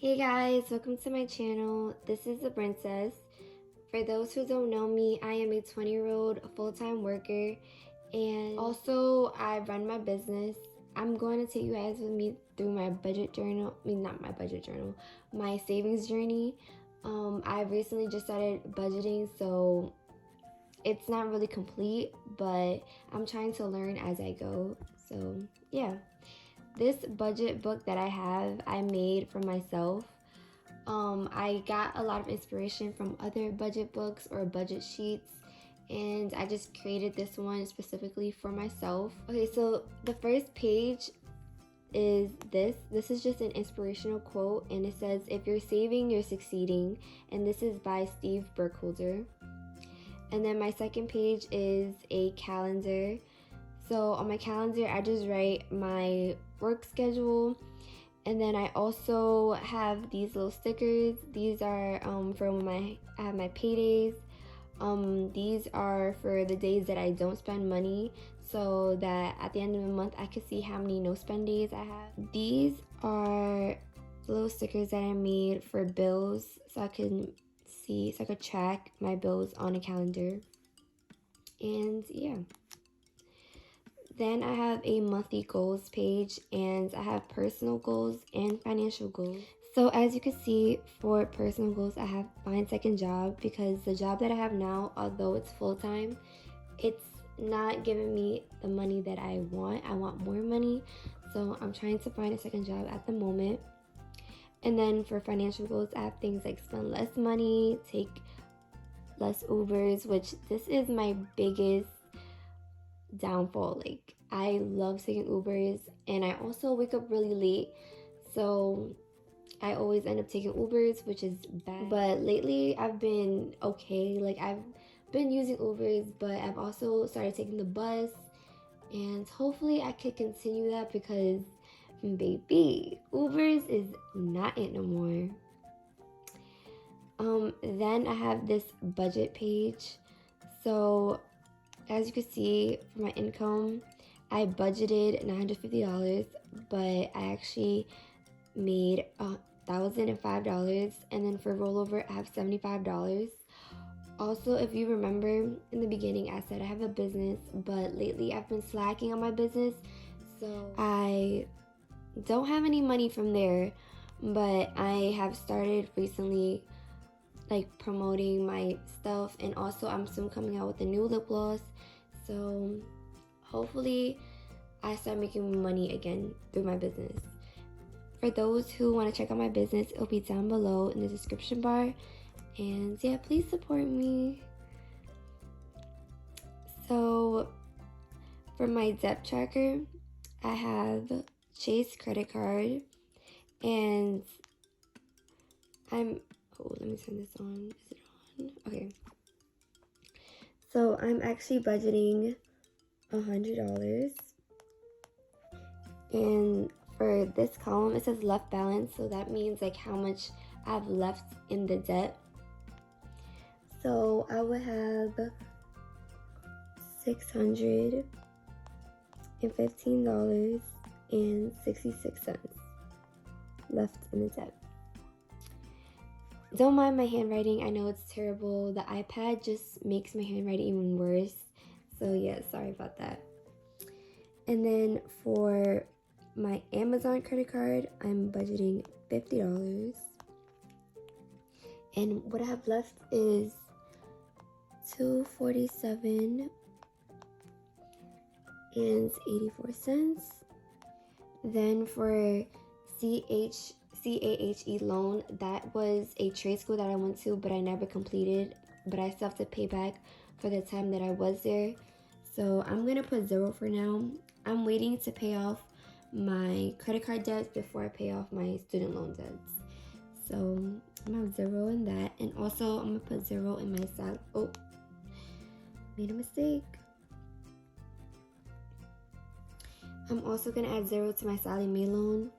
Hey guys, welcome to my channel. This is the Princess. For those who don't know me, I am a 20-year-old full-time worker, and also I run my business. I'm going to take you guys with me through my budget journal. Not my budget journal, my savings journey. I recently just started budgeting, so it's not really complete, but I'm trying to learn as I go. So yeah. This budget book that I made for myself. I got a lot of inspiration from other budget books or budget sheets, and I just created this one specifically for myself. Okay, so the first page is this. This is just an inspirational quote, and it says, "If you're saving, you're succeeding," and this is by Steve Burkholder. And then my second page is a calendar. So on my calendar, I just write my work schedule, and then I also have these little stickers. These are for when I have my paydays. These are for the days that I don't spend money, so that at the end of the month I can see how many no spend days I have. These are little stickers that I made for bills, so I can see, so I could track my bills on a calendar. And yeah. Then I have a monthly goals page, and I have personal goals and financial goals. So as you can see, for personal goals, I have find second job, because the job that I have now, although it's full-time, it's not giving me the money that I want. I want more money, so I'm trying to find a second job at the moment. And then for financial goals, I have things like spend less money, take less Ubers, which this is my biggest downfall. Like, I love taking Ubers, and I also wake up really late, so I always end up taking Ubers, which is bad. But lately I've been okay. Like, I've been using Ubers, but I've also started taking the bus, and hopefully I could continue that, because baby, Ubers is not it no more. Then I have this budget page. So as you can see, for my income, I budgeted $950, but I actually made $1,005, and then for rollover, I have $75. Also, if you remember in the beginning, I said I have a business, but lately I've been slacking on my business, so I don't have any money from there, but I have started recently promoting my stuff, and also I'm soon coming out with a new lip gloss, so hopefully I start making money again through my business. For those who want to check out my business, it'll be down below in the description bar, and yeah, please support me. So for my debt tracker, I have Chase credit card, and let me turn this on. Is it on? Okay. So I'm actually budgeting $100. And for this column, it says left balance. So that means like how much I've left in the debt. So I would have $615.66 left in the debt. Don't mind my handwriting. I know it's terrible. The iPad just makes my handwriting even worse. So yeah, sorry about that. And then for my Amazon credit card, I'm budgeting $50. And what I have left is $247.84. Then for CAHE loan, that was a trade school that I went to, but I never completed, but I still have to pay back for the time that I was there. So I'm gonna put 0 for now. I'm waiting to pay off my credit card debts before I pay off my student loan debts. So I'm gonna have 0 in that, and also I'm gonna put 0 in my salary. Oh, made a mistake. I'm also gonna add 0 to my Sallie Mae loan,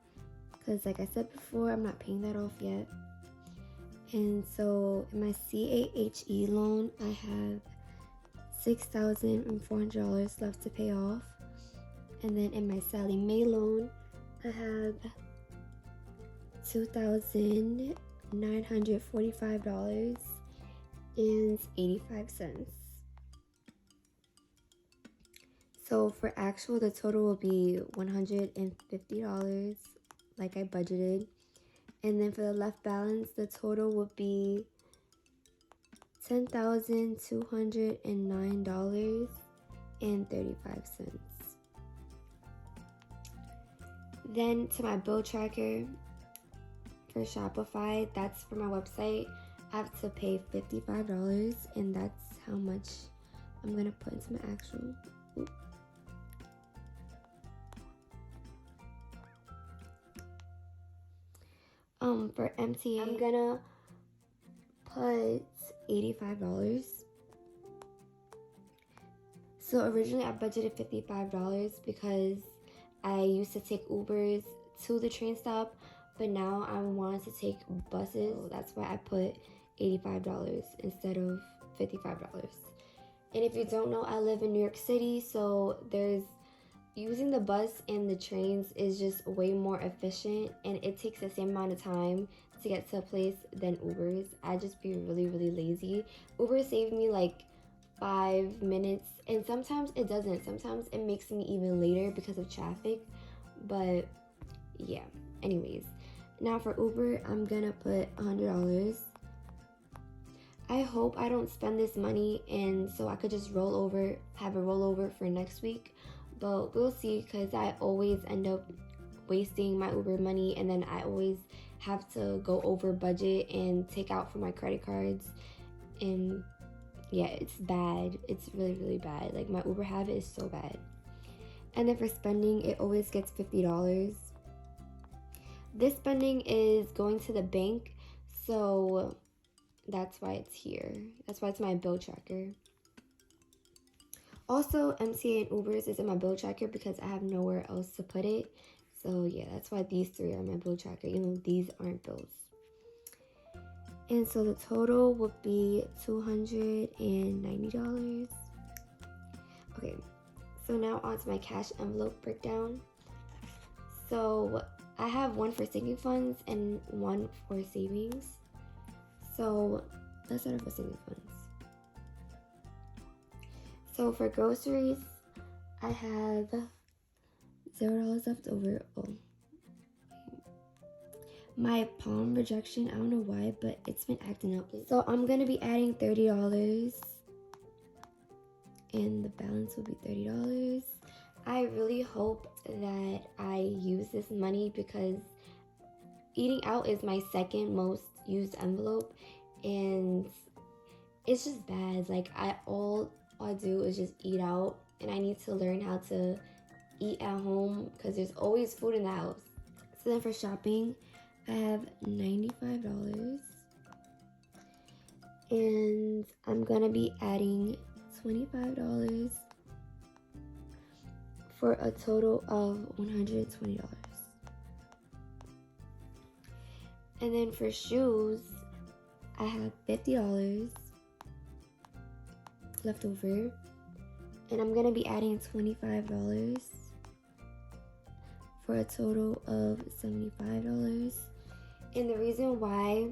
because like I said before, I'm not paying that off yet. And so in my CAHE loan, I have $6,400 left to pay off. And then in my Sallie Mae loan, I have $2,945.85. So for actual, the total will be $150 like I budgeted. And then for the left balance, the total would be $10,209.35. Then to my bill tracker for Shopify, that's for my website. I have to pay $55, and that's how much I'm gonna put into my actual. For MTA, I'm gonna put $85. So originally I budgeted $55 because I used to take Ubers to the train stop, but now I wanted to take buses. So that's why I put $85 instead of $55. And if you don't know, I live in New York City, so using the bus and the trains is just way more efficient, and it takes the same amount of time to get to a place than Ubers. I just be really, really lazy. Uber saved me like 5 minutes, and sometimes it doesn't. Sometimes it makes me even later because of traffic. But yeah, anyways, now for Uber, I'm gonna put $100. I hope I don't spend this money, and so I could just have a rollover for next week. But we'll see, because I always end up wasting my Uber money, and then I always have to go over budget and take out from my credit cards. And yeah, it's bad. It's really, really bad. Like, my Uber habit is so bad. And then for spending, it always gets $50. This spending is going to the bank, so that's why it's here. That's why it's my bill tracker. Also, MTA and Ubers is in my bill tracker because I have nowhere else to put it. So yeah, that's why these three are my bill tracker, even though these aren't bills. And so the total would be $290. Okay, so now onto my cash envelope breakdown. So I have one for sinking funds and one for savings. So let's start off with sinking funds. So for groceries, I have $0 left over. My palm rejection, I don't know why, but it's been acting up. So I'm gonna be adding $30, and the balance will be $30. I really hope that I use this money, because eating out is my second most used envelope, and it's just bad. Like, all I do is just eat out, and I need to learn how to eat at home because there's always food in the house. So then for shopping, I have $95, and I'm gonna be adding $25 for a total of $120. And then for shoes, I have $50 left over, and I'm gonna be adding $25 for a total of $75. And the reason why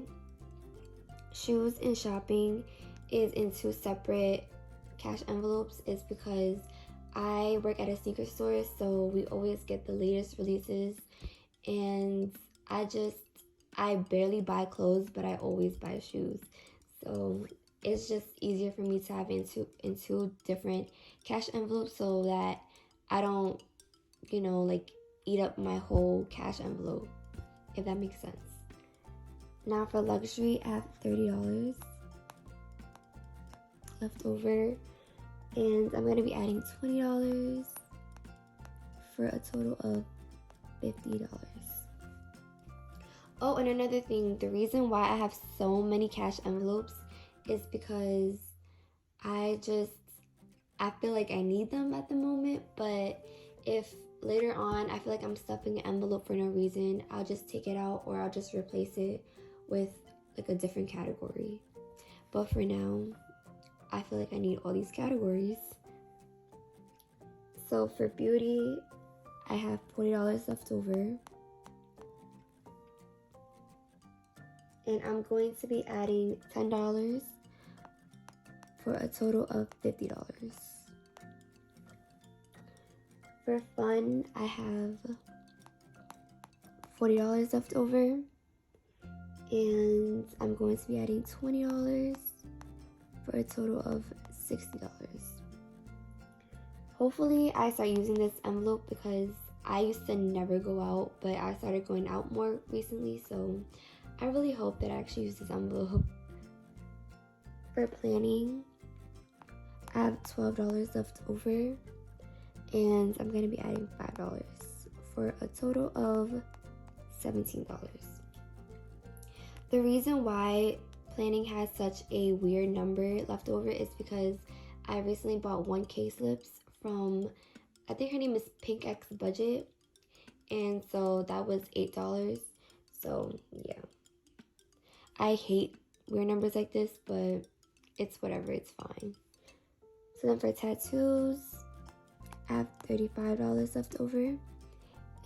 shoes and shopping is in two separate cash envelopes is because I work at a sneaker store, so we always get the latest releases, and I barely buy clothes, but I always buy shoes. So it's just easier for me to have in two different cash envelopes, so that I don't, like, eat up my whole cash envelope, if that makes sense. Now for luxury, I have $30 left over, and I'm gonna be adding $20 for a total of $50. Oh, and another thing, the reason why I have so many cash envelopes is because I feel like I need them at the moment, but if later on I feel like I'm stuffing an envelope for no reason, I'll just take it out, or I'll just replace it with like a different category. But for now, I feel like I need all these categories. So for beauty, I have $40 left over. and I'm going to be adding $10 for a total of $50. For fun, I have $40 left over, and I'm going to be adding $20 for a total of $60. Hopefully I start using this envelope because I used to never go out, but I started going out more recently, so I really hope that I actually use this envelope. For planning, I have $12 left over, and I'm going to be adding $5 for a total of $17. The reason why planning has such a weird number left over is because I recently bought 1K slips from, I think her name is Pink X Budget, and so that was $8. So yeah, I hate weird numbers like this, but it's whatever, it's fine. So then for tattoos, I have $35 left over, and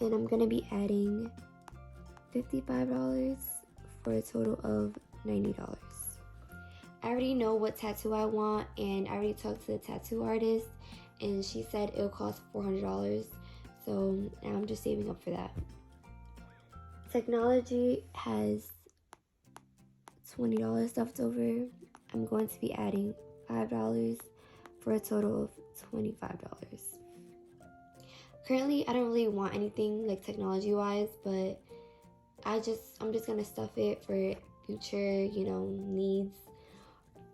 I'm gonna be adding $55 for a total of $90. I already know what tattoo I want, and I already talked to the tattoo artist, and she said it'll cost $400, so now I'm just saving up for that. Technology has $20 left over. I'm going to be adding $5 for a total of $25. Currently, I don't really want anything like technology-wise, but I'm just gonna stuff it for future, needs.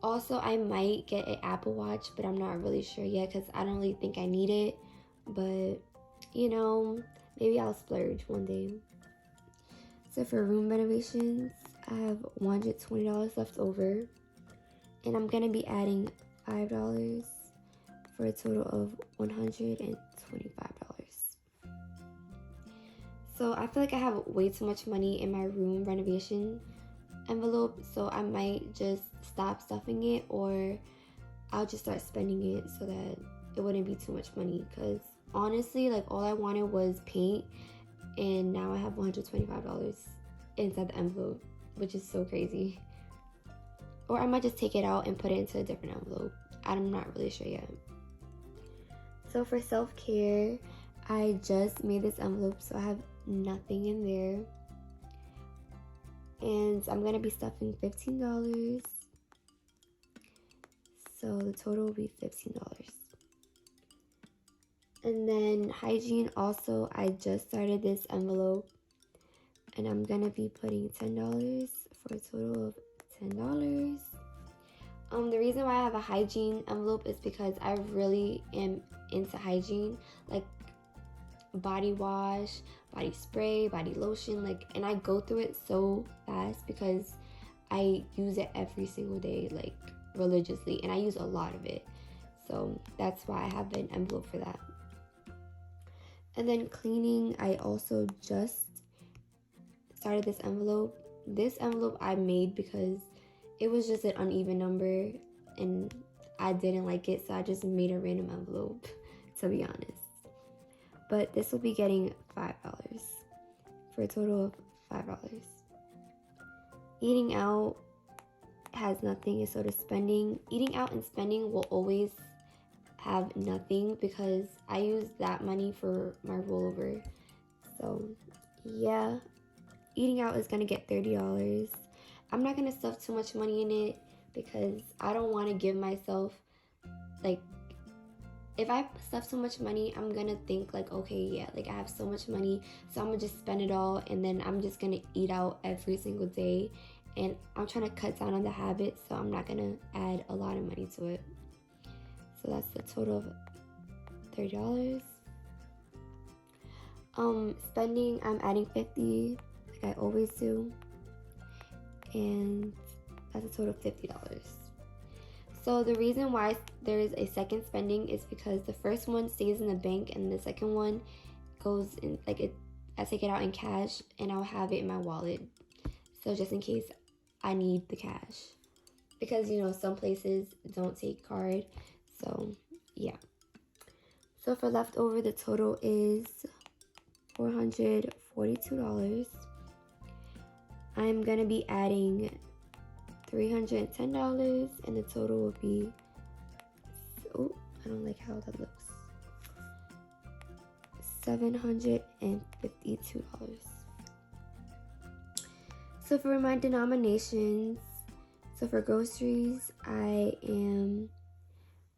Also, I might get an Apple Watch, but I'm not really sure yet because I don't really think I need it. But, maybe I'll splurge one day. So for room renovations, I have $120 left over, and I'm gonna be adding $5 for a total of $125. So I feel like I have way too much money in my room renovation envelope, so I might just stop stuffing it, or I'll just start spending it so that it wouldn't be too much money, because honestly, like, all I wanted was paint, and now I have $125 inside the envelope, which is so crazy. Or I might just take it out and put it into a different envelope. I'm not really sure yet. So for self-care, I just made this envelope, so I have nothing in there. And I'm going to be stuffing $15. So the total will be $15. And then hygiene also, I just started this envelope, and I'm going to be putting $10 for a total of $10. The reason why I have a hygiene envelope is because I really am into hygiene, like body wash, body spray, body lotion, and I go through it so fast because I use it every single day, like religiously, and I use a lot of it. So that's why I have an envelope for that. And then cleaning, I also just started this envelope. This envelope I made because it was just an uneven number and I didn't like it, so I just made a random envelope, to be honest. But this will be getting $5 for a total of $5. Eating out has nothing, and so does spending. Eating out and spending will always have nothing because I use that money for my rollover. So yeah, eating out is gonna get $30. I'm not gonna stuff too much money in it because I don't want to give myself, if I stuff so much money, I'm gonna think okay, yeah, I have so much money, so I'm gonna just spend it all, and then I'm just gonna eat out every single day, and I'm trying to cut down on the habit, so I'm not gonna add a lot of money to it. So that's the total of $30. Spending, I'm adding $50 like I always do, and that's a total of $50. So the reason why there is a second spending is because the first one stays in the bank and the second one goes in, I take it out in cash and I'll have it in my wallet. So just in case I need the cash. Because, some places don't take card. So, yeah. So for leftover, the total is $442. I'm gonna be adding $310, and the total will be, oh, I don't like how that looks, $752. So for my denominations, so for groceries, I am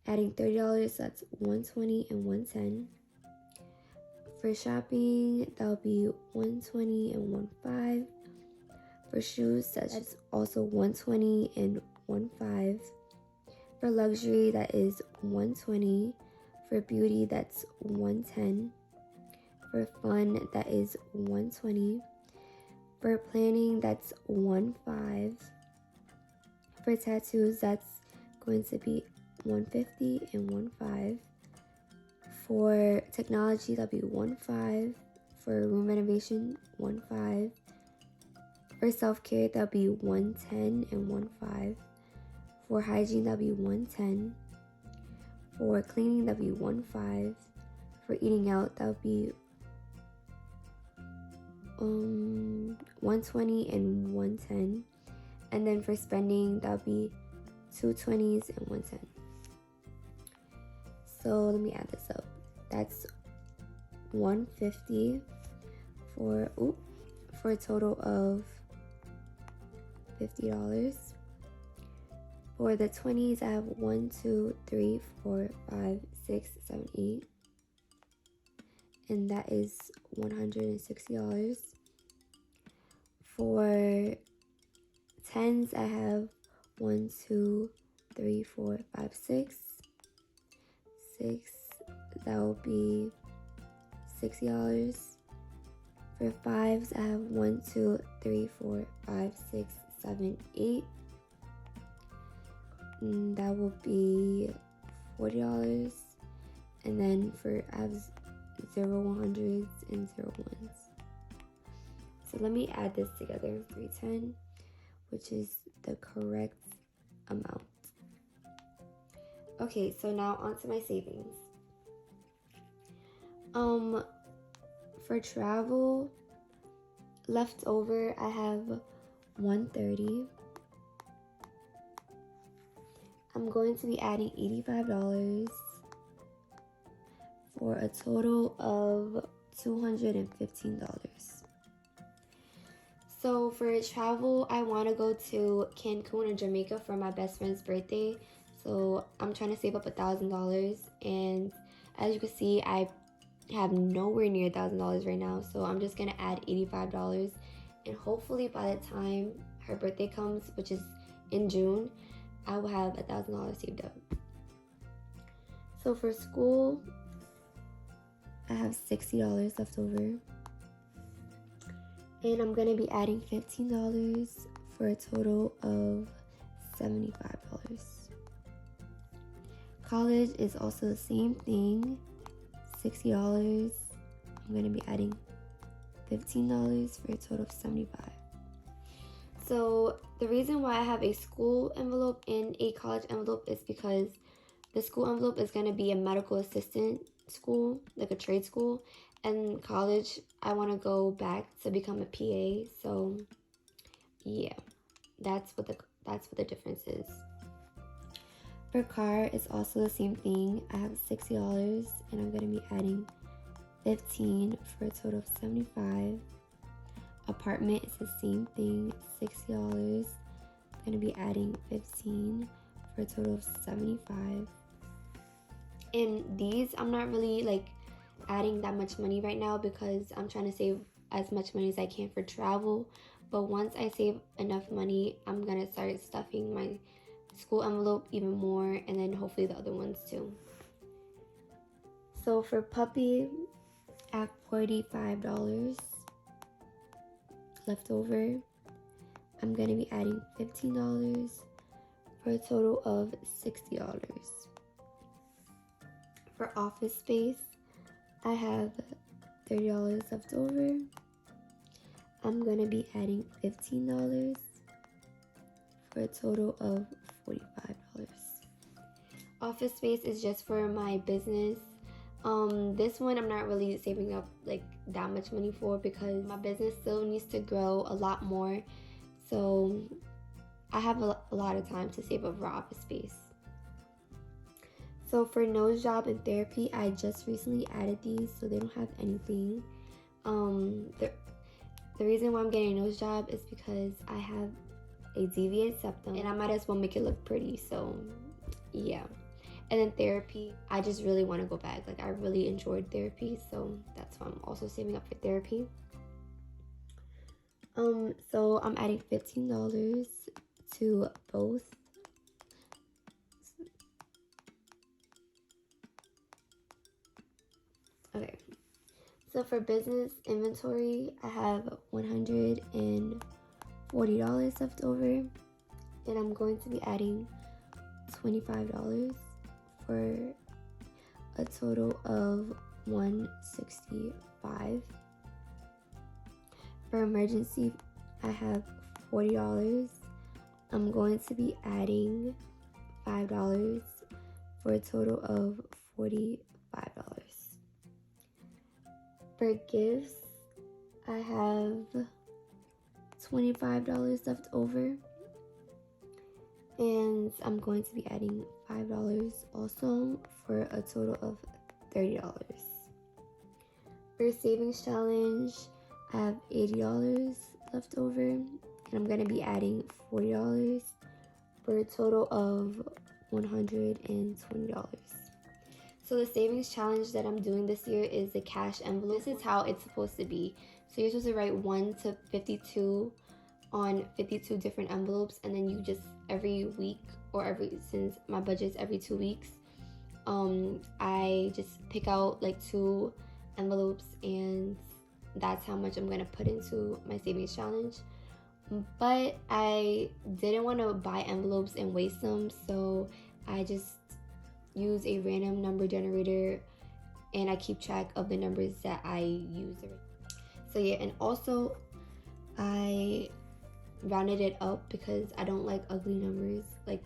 adding $30, that's $120 and $110. For shopping, that'll be $120 and $15. For shoes, that's also $120 and $15. For luxury, that is $120. For beauty, that's $110. For fun, that is $120. For planning, that's $15. For tattoos, that's going to be $150 and $15. For technology, that'll be $15. For room renovation, $15. For self-care, that'll be $110 and $15. For hygiene, that'll be $110. For cleaning, that'll be $15. For eating out, that'll be $120 and $110. And then for spending, that'll be $220 and $110. So let me add this up. That's $150 for a total of $50. For the 20s, I have 1, 2, 3, 4, 5, 6, 7, 8. And that is $160. For 10s, I have 1, 2, 3, 4, 5, 6. 6, that will be $60. For 5s, I have 1, 2, 3, 4, 5, 6, 7, 8. And that will be $40. And then I have 0 100s and 0 1s. So let me add this together. 310, which is the correct amount. Okay, so now onto my savings. For travel, left over, I have $130. I'm going to be adding $85 for a total of $215. So for travel, I want to go to Cancun or Jamaica for my best friend's birthday. So I'm trying to save up $1,000, and as you can see, I have nowhere near $1,000 right now. So I'm just gonna add $85, and hopefully by the time her birthday comes, which is in June, I will have $1,000 saved up. So for school, I have $60 left over, and I'm gonna be adding $15 for a total of $75. College is also the same thing, $60. I'm gonna be adding $15 for a total of $75. So the reason why I have a school envelope and a college envelope is because the school envelope is gonna be a medical assistant school, like a trade school, and college, I want to go back to become a PA. So yeah, that's what the difference is. For car, it's also the same thing. I have $60, and I'm gonna be adding $15 for a total of $75. Apartment is the same thing, $60. I'm gonna be adding $15 for a total of $75. And these, I'm not really like adding that much money right now because I'm trying to save as much money as I can for travel. But once I save enough money, I'm gonna start stuffing my school envelope even more, and then hopefully the other ones too. So for puppy, I have $45 left over. I'm gonna be adding $15 for a total of $60. For office space, I have $30 left over. I'm gonna be adding $15 for a total of $45. Office space is just for my business. This one I'm not really saving up like that much money for because my business still needs to grow a lot more, So I have a lot of time to save up for office space. So for nose job and therapy, I just recently added these, so they don't have anything. The reason why I'm getting a nose job is because I have a deviate septum and I might as well make it look pretty. So yeah. And then therapy, I just really want to go back. Like, I really enjoyed therapy, so that's why I'm also saving up for therapy. So I'm adding $15 to both. Okay. So for business inventory, I have $140 left over, and I'm going to be adding $25 for a total of $165. For emergency, I have $40. I'm going to be adding $5 for a total of $45. For gifts, I have $25 left over, and I'm going to be adding $5 also for a total of $30. For savings challenge, I have $80 left over, and I'm going to be adding $40 for a total of $120. So the savings challenge that I'm doing this year is the cash envelope. This is how it's supposed to be. So you're supposed to write 1 to 52 on 52 different envelopes, and then you just every week, or since my budget's every 2 weeks, I just pick out like 2 envelopes, and that's how much I'm gonna put into my savings challenge. But I didn't want to buy envelopes and waste them, so I just use a random number generator, and I keep track of the numbers that I use. So yeah, and also I rounded it up because I don't like ugly numbers. Like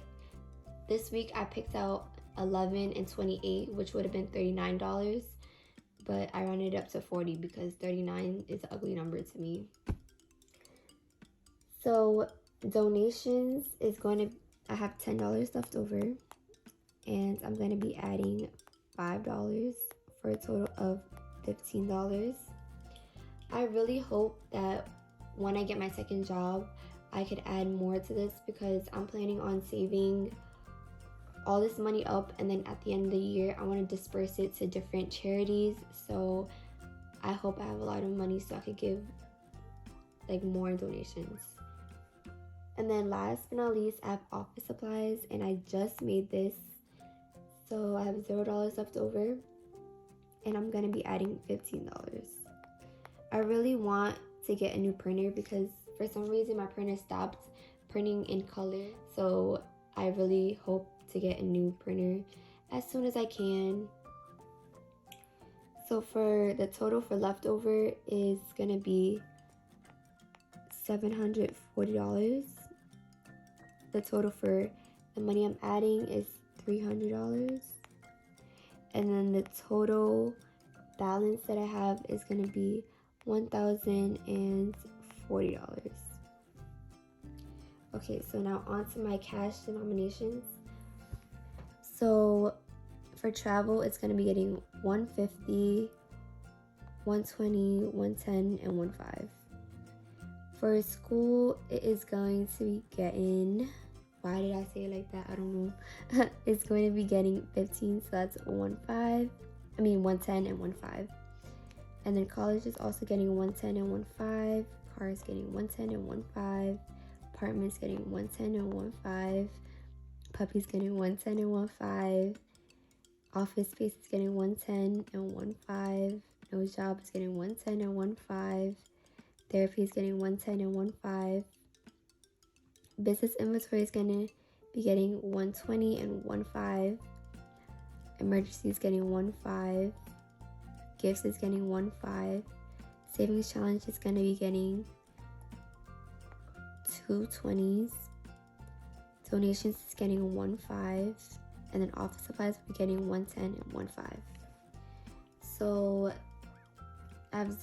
this week I picked out 11 and 28, which would have been $39, but I rounded it up to 40 because 39 is an ugly number to me. So donations is I have $10 left over, and I'm going to be adding $5 for a total of $15. I really hope that when I get my second job, I could add more to this, because I'm planning on saving all this money up, and then at the end of the year, I want to disperse it to different charities. So I hope I have a lot of money so I could give like more donations. And then last but not least, I have office supplies, and I just made this. So I have $0 left over, and I'm going to be adding $15. I really want to get a new printer because for some reason my printer stopped printing in color. So I really hope to get a new printer as soon as I can. So for the total for leftover is going to be $740. The total for the money I'm adding is $300. And then the total balance that I have is going to be $1,040. Okay, so now on to my cash denominations. So for travel, it's going to be getting $150, $120, $110, and $15. For school, it is going to be getting, why did I say it like that? I don't know. It's going to be getting 15, so that's 110 and 15. And then college is also getting 110 and 15. Car is getting 110 and 15. Apartment's getting 110 and 15. Puppy's getting 110 and 15. Office space is getting 110 and 15. Nose job is getting 110 and 15. Therapy is getting 110 and 15. Business inventory is going to be getting 120 and 15. Emergency is getting 15. Gifts is getting 15. Savings challenge is going to be getting 2 20s. Donations is getting 15. And then office supplies will be getting 110 and 15. So I have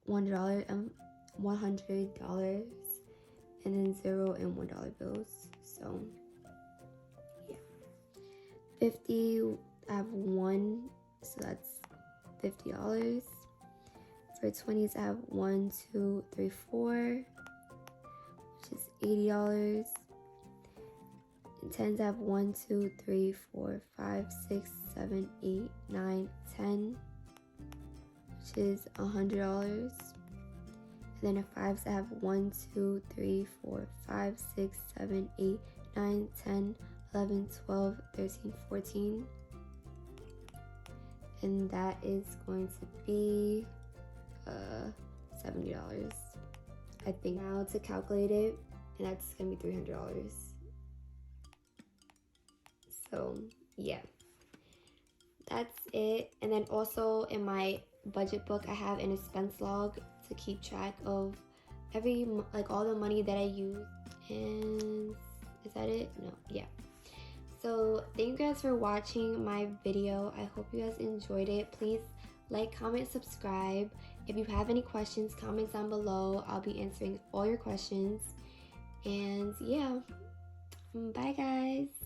$100 and then 0 and $1 bills. So yeah, 50, I have 1, so that's $50. For 20s, I have 1, 2, 3, 4, which is $80. In 10s, I have 1, 2, 3, 4, 5, 6, 7, 8, 9, 10, which is $100. And then in 5s, I have 1, 2, 3, 4, 5, 6, 7, 8, 9, 10, 11, 12, 13, 14. And that is going to be $70, I think. Now to calculate it, and that's gonna be $300. So yeah, that's it. And then also in my budget book, I have an expense log to keep track of all the money that I use. And is that it? No, yeah. So thank you guys for watching my video. I hope you guys enjoyed it. Please like, comment, subscribe. If you have any questions, comment down below. I'll be answering all your questions. And yeah, bye guys.